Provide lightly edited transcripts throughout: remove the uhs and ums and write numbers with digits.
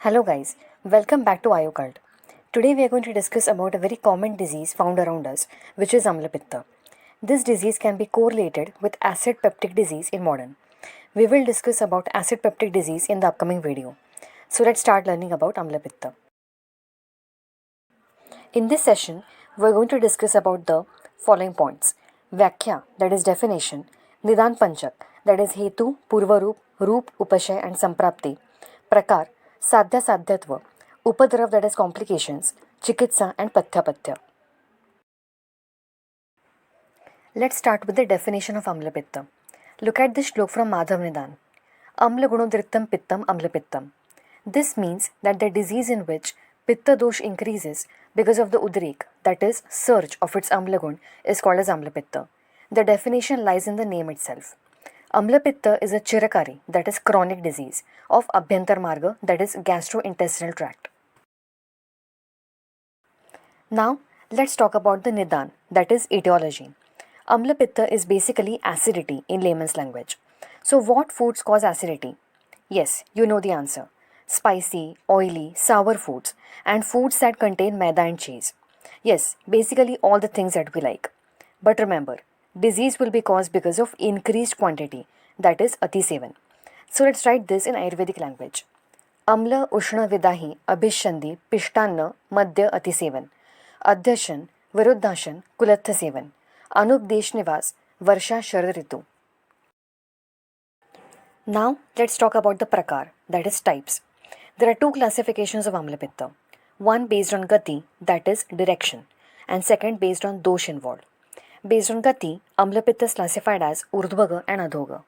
Hello guys, welcome back to Ayucult. Today we are going to discuss about a very common disease found around us, which is Amlapitta. This disease can be correlated with acid peptic disease in modern. We will discuss about acid peptic disease in the upcoming video. So let's start learning about Amlapitta. In this session, we are going to discuss about the following points. Vyakhya, that is definition. Nidan Panchak, that is Hetu, Purvarup, Roop, Upashay and Samprapti. Prakar, Sadhya Sadhyatva, Upadrav, that is complications, Chikitsa and Pathyapatya. Let's start with the definition of Amlapitta. Look at this shlok from Madhav Nidan. Amla Gunodrittam Pittam Amlapittam. This means that the disease in which Pitta dosh increases because of the udrek, that is, surge of its Amlagun, is called as Amlapitta. The definition lies in the name itself. Amlapitta is a chirakari, that is chronic disease, of Abhyantar Marga, that is gastrointestinal tract. Now, let's talk about the Nidan, that is etiology. Amlapitta is basically acidity in layman's language. So, what foods cause acidity? Yes, you know the answer. Spicy, oily, sour foods, and foods that contain maida and cheese. Yes, basically all the things that we like. But remember, disease will be caused because of increased quantity, that is Atisevan. So let's write this in Ayurvedic language. Amla Ushna Vidahi Abhishandi Pishtanna Madhya Atisevan Adhyashan Viruddhashan Kulatha Sevan Anupdesh Nivas Varsha Sharad Ritu. Now let's talk about the prakar, that is types. There are two classifications of Amlapitta. One based on gati, that is direction, and second based on dosh involved. Based on gati, Amlapitta is classified as Urdhvaga and Adhoga.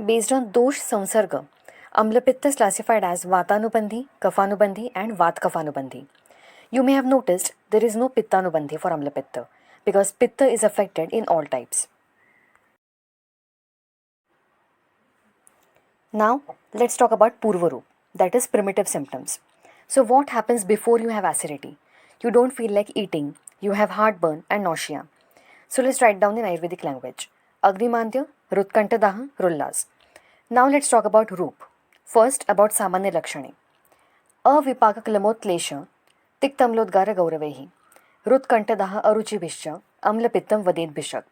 Based on dosh samsarga, Amlapitta is classified as Vatanubandhi, Kafanubandhi and Vatkafanubandhi. You may have noticed there is no Pittanubandhi for Amlapitta because Pitta is affected in all types. Now, let's talk about Purvarup, that is primitive symptoms. So, what happens before you have acidity? You don't feel like eating, you have heartburn and nausea. So, let's write down in Ayurvedic language. Agnimandya, Rutkantadaha, Rullas. Now, let's talk about Roop. First, about Samanya Lakshane. Avipakaklamotlesha, Tiktamlodgara Gauravehi. Rutkantadaha Aruchibhischa, Amlapittam Vaded Bishak.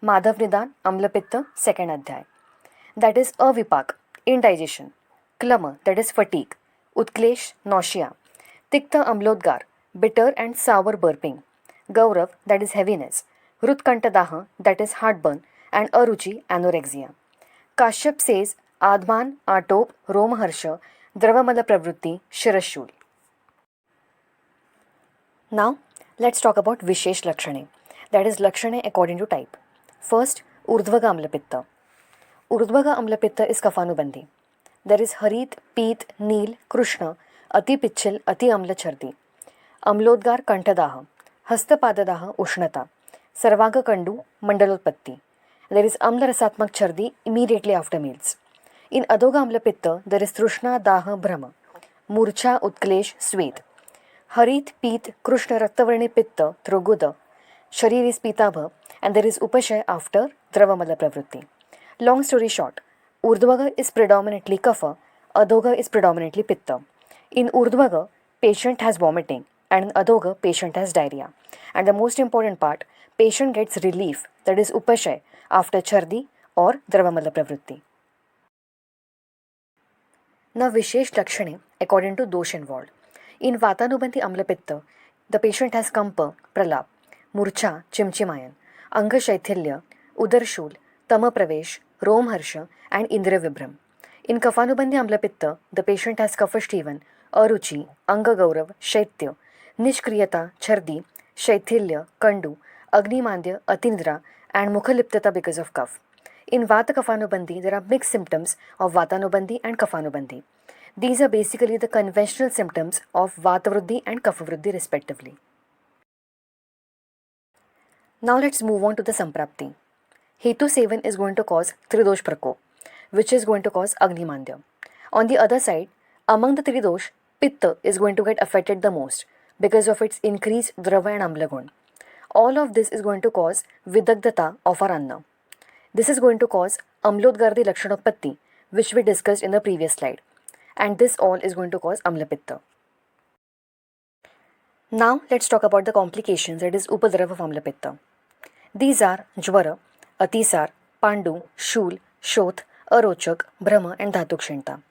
Madhav Nidan, Amlapitta, second adhyay. That is avipak, indigestion, klama, that is fatigue, utklesh, nausea, tikta amlodgar, bitter and sour burping, gaurav, that is heaviness, rutkantadaha, that is heartburn, and aruchi, anorexia. Kashyap says adman, atop, romaharsha, dravamala pravrutti, shirashul. Now, let's talk about Vishesh Lakshane, that is Lakshane according to type. First, Urdhvaga Amlapitta. Urdhvaga Amlapitta is Kafanubandhi. There is Harit, Peet, Neel, Krishna, Ati Pichil, Ati Amla Chardi. Amlodgar Kantadaha, Hastapadadaha Ushnata, Sarvaga Kandu, Mandalotpatti. There is Amla Rasatmak Chardi immediately after meals. In Adhoga Amlapitta, there is Trushna Daha Brahma, Murcha Utklesh Swet. Harit, Peet, Krishna Raktavarni Pitta, Throguda, Sharir is Pitabha, and there is Upashay after Dravamala Pravrutti. Long story short, Urdhvaga is predominantly Kapha, Adhoga is predominantly Pitta. In Urdhvaga, patient has vomiting, and in Adhoga, patient has diarrhea. And the most important part, patient gets relief, that is Upashay, after Chardi or Dravamala Pravrutti. Now Vishesh Lakshane according to dosh involved. In Vatanubandhi Amlapitta, the patient has Kampa, Pralap, Murcha, Chimchimayan, Anga Shaithilya, Udarshul, Tama Pravesh, Romharsha and Indra Vibram. In Kafanubandhi Amlapitta, the patient has Kapashtivan, Aruchi, Anga Gaurav, Shaitya, Nishkriyata, Chardi, Shaithilya, Kandu, Agnimandya, Atinidra and Mukhaliptata because of cough. In Vata Kafanubandhi, there are mixed symptoms of Vatanubandhi and Kafanubandhi. These are basically the conventional symptoms of Vatavruddhi and Kaphavruddhi respectively. Now let's move on to the Samprapti. Hetu Sevan is going to cause Tridosh Prakop, which is going to cause Agnimandya. On the other side, among the Tridosh, Pitta is going to get affected the most because of its increased Drava and Amlagun. All of this is going to cause Vidagdata of our Anna. This is going to cause Amlodgardi Lakshanopatti, which we discussed in the previous slide. And this all is going to cause Amlapitta. Now let's talk about the complications, that is Upadrav of Amlapitta. These are Jvara, Atisar, Pandu, Shul, Shoth, Arochak, Brahma and Dhatukshanta.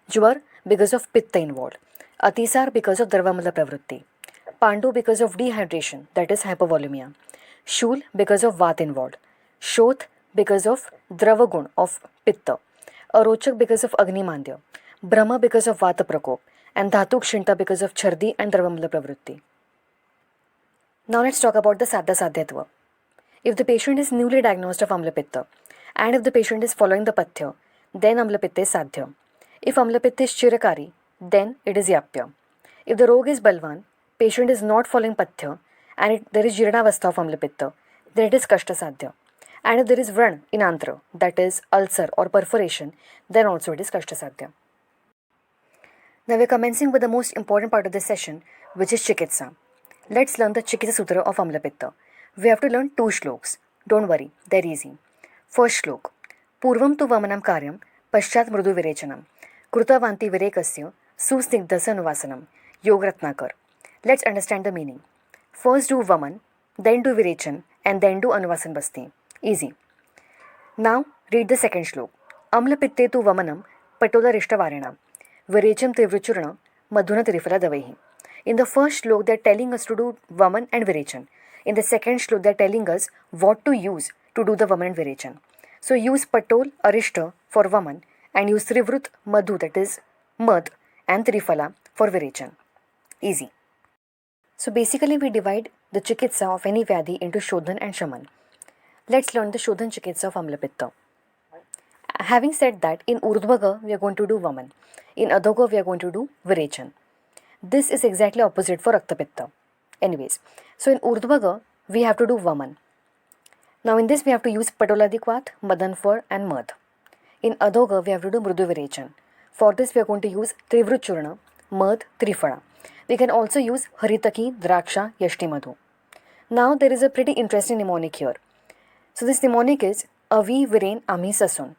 Jvar because of Pitta involved. Atisar because of Dravamala Pravritti. Pandu because of dehydration, that is hypovolemia. Shul because of Vat involved. Shoth because of Dravagun of Pitta. Arochak because of Agnimandya. Brahma because of Vata Prakop. And Dhatukshanta because of Chardi and Dravamala Pravritti. Now let's talk about the Saddha Sadhyatva. If the patient is newly diagnosed of Amlapitta and if the patient is following the Pathya, then Amlapitta is Sadhya. If Amlapitta is Chirakari, then it is Yapya. If the Rog is Balvan, patient is not following Pathya and there is Jirnavastha of Amlapitta, then it is Kashta Sadhya. And if there is Vran in Antra, that is ulcer or perforation, then also it is Kashta Sadhya. Now we are commencing with the most important part of this session, which is Chikitsa. Let's learn the Chikitsa Sutra of Amlapitta. We have to learn 2 shloks. Don't worry, they're easy. First shlok. Purvam tu vamanam karyam, paschat mrudu virechanam. Krutavanti virekasya, susnigdhasa nuvasanam. Yogratnakar. Let's understand the meaning. First do vaman, then do virechan, and then do anuvasan basti. Easy. Now read the second shlok. Amlapitte tu vamanam, patola rishtavarinam. Virecham trivruchurna, madhuna trifala davaihi. In the first shlok, they are telling us to do Vaman and Virechan. In the second shlok, they are telling us what to use to do the Vaman and Virechan. So use Patol, Arishta for Vaman and use Trivrut, Madhu, that is Mad, and Trifala for Virechan. Easy. So basically we divide the Chikitsa of any Vyadhi into Shodhan and Shaman. Let's learn the Shodhan Chikitsa of Amlapitta. Having said that, in Urdhvaga we are going to do Vaman. In Adhoga we are going to do Virechan. This is exactly opposite for Raktapitta. Anyways, so in Urdhvaga, we have to do Vaman. Now in this we have to use Patoladikvat, Madanfar and Mad. In Adhoga, we have to do Mrudu Virechan. For this we are going to use Trivrut Churna, Mad, Trifala. We can also use Haritaki, Draksha, Yashti Madhu. Now there is a pretty interesting mnemonic here. So this mnemonic is Avi Viren Ami Sasun.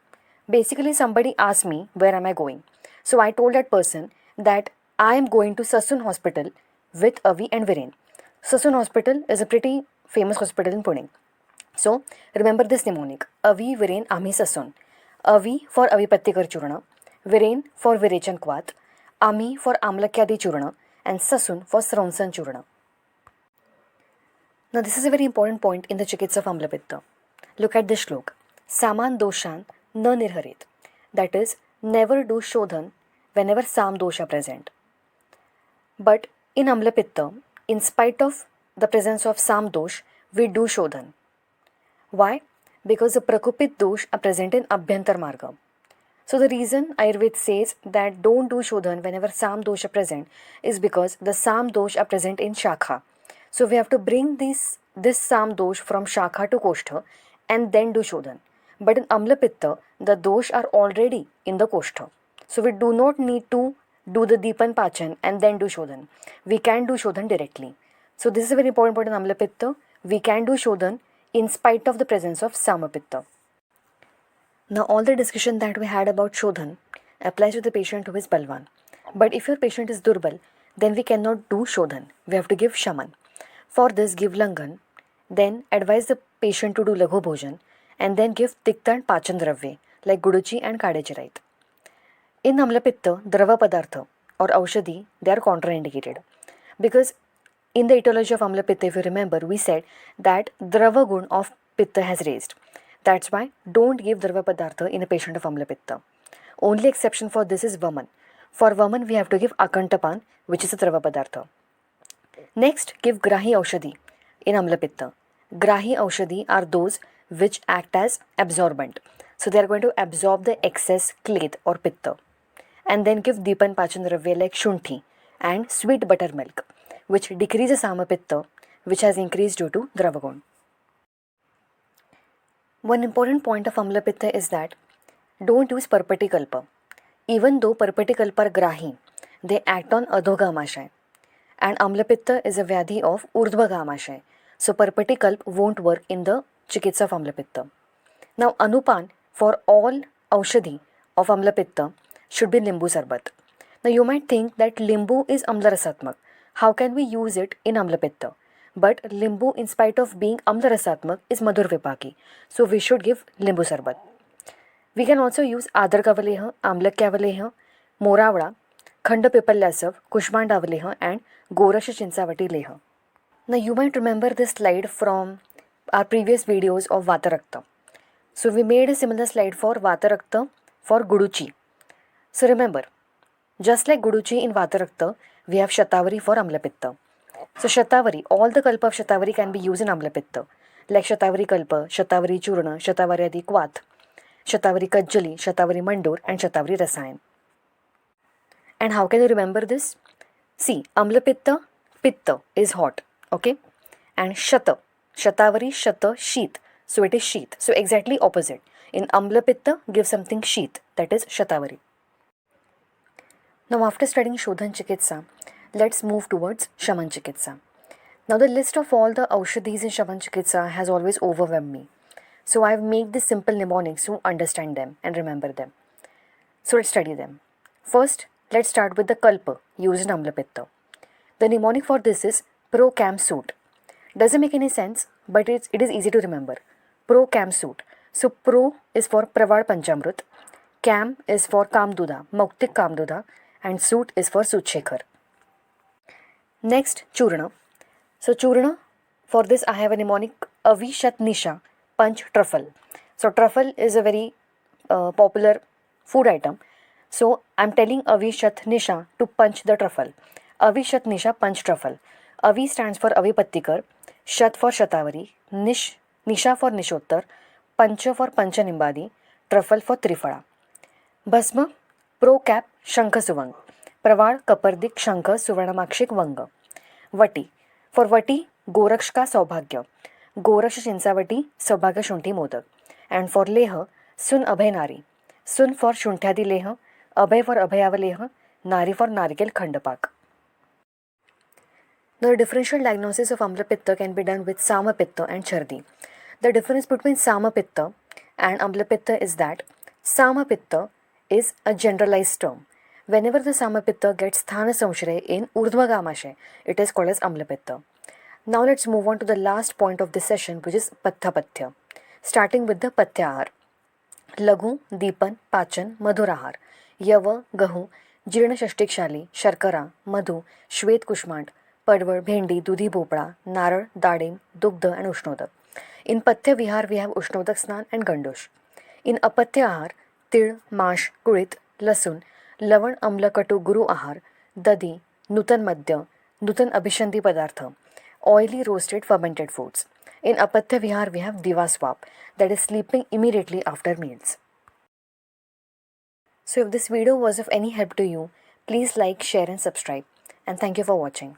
Basically somebody asked me where am I going. So I told that person that I am going to Sasun Hospital with Avi and Viren. Sasun Hospital is a pretty famous hospital in Pune. So remember this mnemonic. Avi Viren Ami Sasun. Avi for Avipattikar Churna. Viren for Virechan Kvat. Ami for Amlakyadi Churna. And Sasun for Sraunsan Churna. Now this is a very important point in the Chikitsa of Amlapitta. Look at this shlok. Saman doshan na nirharit. That is, never do shodhan whenever Sam dosha present. But in Amlapitta, in spite of the presence of Sam dosh, we do Shodhan. Why? Because the Prakupit dosh are present in Abhyantar Marga. So the reason Ayurveda says that don't do Shodhan whenever Sam dosh are present is because the Sam dosh are present in Shakha. So we have to bring this Sam dosh from Shakha to Koshtha and then do Shodhan. But in Amlapitta, the dosh are already in the Koshtha. So we do not need to do the Deepan Pachan and then do Shodhan. We can do Shodhan directly. So this is a very important point in Amlapitta. We can do Shodhan in spite of the presence of Samapitta. Now all the discussion that we had about Shodhan applies to the patient who is Balwan. But if your patient is Durbal, then we cannot do Shodhan. We have to give Shaman. For this, give Langan. Then advise the patient to do Laghu Bhojan and then give Tikta and Pachan Dravya like Guduchi and Kadechirite. In Amlapitta, Drava Padartha or Aushadhi, they are contraindicated. Because in the etiology of Amlapitta, if you remember, we said that Drava Gun of Pitta has raised. That's why don't give Drava Padartha in a patient of Amlapitta. Only exception for this is Vaman. For Vaman, we have to give Akantapan, which is a Drava Padartha. Next, give Grahi Aushadhi in Amlapitta. Grahi Aushadhi are those which act as absorbent. So they are going to absorb the excess klet or Pitta. And then give Deepan Pachan Dravya like Shunthi and sweet buttermilk, which decreases Samapitta, which has increased due to Dravagun. One important point of Amlapitta is that don't use Parpatikalpa. Even though Parpatikalpa are Grahi, they act on Adhoga Amashay. And Amlapitta is a Vyadhi of Urdhvaga Amashay. So Parpatikalpa won't work in the Chikitsa of Amlapitta. Now Anupan for all Aushadhi of Amlapitta should be Limbu Sarbat. Now you might think that Limbu is Amla Rasatmak. How can we use it in Amlapitta? But Limbu, in spite of being Amla Rasatmak, is Madhur Vipaki. So we should give Limbu Sarbat. We can also use Adarkavaleha, Amlakyavaleha, Moravada, Khanda Pipalyasav, Kushmandavaleha and Gorash Chinsavati Leha. Now you might remember this slide from our previous videos of Vatarakta. So we made a similar slide for Vatarakta for Guduchi. So remember, just like Guduchi in Vatarakta, we have Shatavari for Amlapitta. So Shatavari, all the kalpa of Shatavari can be used in Amlapitta, like Shatavari kalpa, Shatavari churna, Shatavari adi kwat, Shatavari kajjali, Shatavari mandur and Shatavari rasayan. And how can you remember this? See, Amlapitta, Pitta is hot, okay? And Shata, Shatavari, Shata, Sheet. So it is Sheet. So exactly opposite. In Amlapitta, give something Sheet, that is Shatavari. Now after studying Shodhan Chikitsa, let's move towards Shaman Chikitsa. Now the list of all the Aushadhis in Shaman Chikitsa has always overwhelmed me. So I have made this simple mnemonics to understand them and remember them. So let's study them. First, let's start with the Kalpa used in Amlapitta. The mnemonic for this is Pro Cam Suit. Doesn't make any sense, but it is easy to remember. Pro Cam Suit. So Pro is for Pravad Panchamrut, Cam is for Kamduda, Mauktik Kamduda, and Suit is for Sutshekhar. Next, Churna. So Churna, for this I have a mnemonic Avishat Nisha Panch Truffle. So truffle is a very popular food item. So I'm telling Avishat Nisha to punch the truffle. Avishat Nisha Panch Truffle. Avi stands for Avipattikar, Shat for Shatavari, Nisha for Nishottar, Pancha for Panchanimbadi, Truffle for Trifada. Bhasma, Pro Cap Shankha Suvang, Pravad Kapardik Shankha Suvarnamakshik Vanga. Vati, for Vati, Goraksh ka Saubhagya, Goraksh Chinsavati Saubhagya Shunti Modak. And for Leha, Sun Abhay Nari, Sun for Shuntyadi Leha, Abhay for Abhayava Leha, Nari for Narikel Khandapak. The differential diagnosis of Amlapitta can be done with Samapitta and Chardi. The difference between Samapitta and Amlapitta is that Samapitta is a generalized term. Whenever the Samapitta gets Sthana Samshraya in Urdhvagamashay, it is called as Amlapitta. Now let's move on to the last point of this session, which is Patthapatya. Starting with the Patyahar. Laghu, Deepan, Pachan, Madhurahar. Yava, Gahu, Jirna Shashtikshali, Sharkara, Madhu, Shwet Kushmand, Padwar, Bhendi, Dudhi Bhopra, Narar, Dadim, Dugdha and Ushnodak. In Patya Vihar we have Ushnodak Snan and Gandosh. In Apatya Ahar, Til, Mash, Kurit, Lasun, Lavan Amla Katu Guru Ahar, Dadi, Nutan Madhya, Nutan Abhishanti Padartha, oily roasted fermented foods. In Apatya Vihar we have Divaswap, that is sleeping immediately after meals. So if this video was of any help to you, please like, share and subscribe. And thank you for watching.